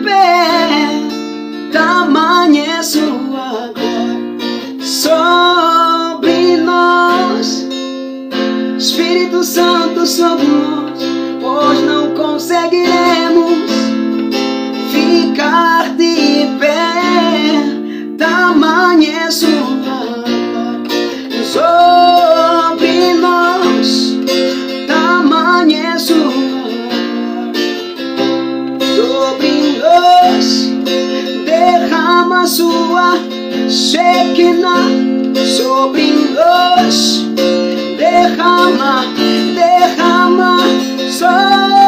pé, tamanha é sua glória sobre nós. Espírito Santo sobre nós, pois não conseguiremos ficar de pé, tamanha é sua glória sobre nós, tamanha é sua glória sobre nós. Derrama sua Shekinah sobre nós, derrama, derrama sobre